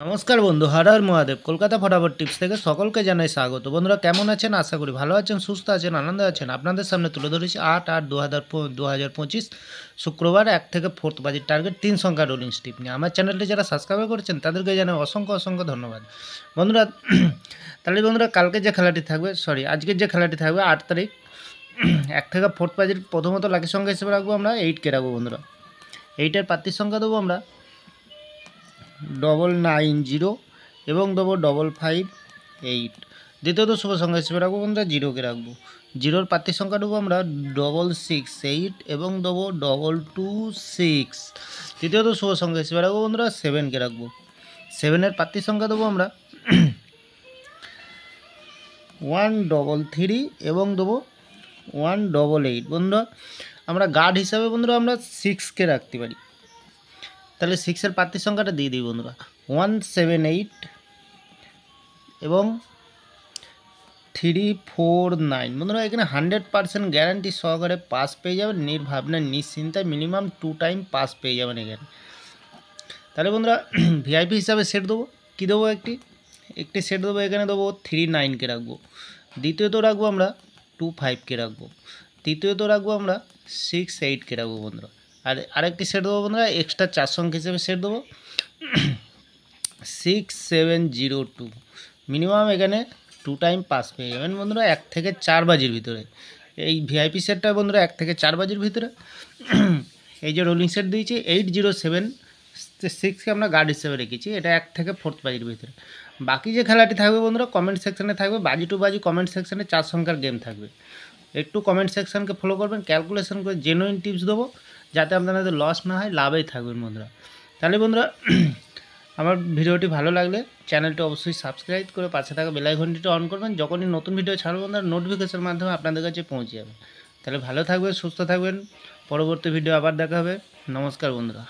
নমস্কার বন্ধু, হর হর মহাদেব। কলকাতা ফটাফট টিপস থেকে সকলকে জানাই স্বাগত। বন্ধুরা কেমন আছেন? আশা করি ভালো আছেন, সুস্থ আছেন, আনন্দে আছেন। আপনাদের সামনে তুলে ধরেছি 8/8/2025 শুক্রবার 1 থেকে 4 বাজির টার্গেট 3 সংখ্যা রোলিং স্টিপ নিয়ে। আমার চ্যানেলটি যারা সাবস্ক্রাইব করেছেন তাদেরকে জানাই অসংখ্য অসংখ্য ধন্যবাদ। বন্ধুরা তাহলে বন্ধুরা কালকে যে খেলাটি থাকবে, আজকের যে খেলাটি থাকবে 8 তারিখ 1 থেকে 4 বাজির প্রথমত লাকি সংখ্যা হিসেবে রাখবো আমরা 8কে রাখবো। বন্ধুরা 8-এর প্রার্থীর সংখ্যা দেবো আমরা 990 এবং দেবো 558। দ্বিতীয়ত শুভ সংখ্যা হিসেবে রাখবো বন্ধুরা 0কে রাখবো। 0-র প্রার্থীর সংখ্যা দেবো আমরা 668 এবং দেবো 226। তৃতীয়ত শুভ সংখ্যা হিসেবে রাখবো বন্ধুরা 7কে রাখবো। 7-এর প্রার্থীর সংখ্যা দেবো আমরা 133 এবং দেবো 188। বন্ধুরা আমরা গার্ড হিসাবে বন্ধুরা আমরা 6কে রাখতে পারি। তাহলে 6-এর প্রার্থীর সংখ্যাটা দিয়ে দিই বন্ধুরা 178 এবং 349। বন্ধুরা এখানে 100% গ্যারান্টি সহকারে পাস পেয়ে যাবেন, নির্ভাবনা নিশ্চিন্তায় মিনিমাম 2 টাইম পাস পেয়ে যাবেন এখানে। তাহলে বন্ধুরা ভিআইপি হিসাবে সেট দেবো, কী দেবো? একটি সেট দেবো, এখানে দেবো 39কে রাখবো। দ্বিতীয়ত রাখবো আমরা 25কে রাখবো। তৃতীয়ত রাখবো আমরা 68কে রাখবো বন্ধুরা। আর আরেকটি সেট দেবো বন্ধুরা, এক্সট্রা 4 সংখ্যা হিসেবে সেট দেবো 6702। মিনিমাম এখানে 2 টাইম পাস পেয়ে যাবেন বন্ধুরা 1 থেকে 4 বাজির ভিতরে। এই ভিআইপি সেটটা বন্ধুরা 1 থেকে 4 বাজির ভিতরে। এই যে রোলিং সেট দিয়েছি 807-6কে আমরা গার্ড হিসেবে রেখেছি, এটা 1 থেকে 4 বাজির ভিতরে। বাকি যে খেলাটি থাকবে বন্ধুরা কমেন্ট সেকশানে থাকবে, বাজি টু বাজি কমেন্ট সেকশানে 4 সংখ্যার গেম থাকবে। একটু কমেন্ট সেকশানকে ফলো করবেন, ক্যালকুলেশন করে জেনুইন টিপস দেবো যাতে আপনাদের লস না হয়, লাভেই থাকবেন বন্ধুরা। তাহলে বন্ধুরা আমার ভিডিওটি ভালো লাগলে চ্যানেলটি অবশ্যই সাবস্ক্রাইব করে পাশে থাকা বেল আইকনটি অন করবেন। যখনই নতুন ভিডিও ছাড়বো বন্ধুরা নোটিফিকেশনের মাধ্যমে আপনাদের কাছে পৌঁছে যাবে। তাহলে ভালো থাকবেন, সুস্থ থাকবেন। পরবর্তী ভিডিও আবার দেখা হবে। নমস্কার বন্ধুরা।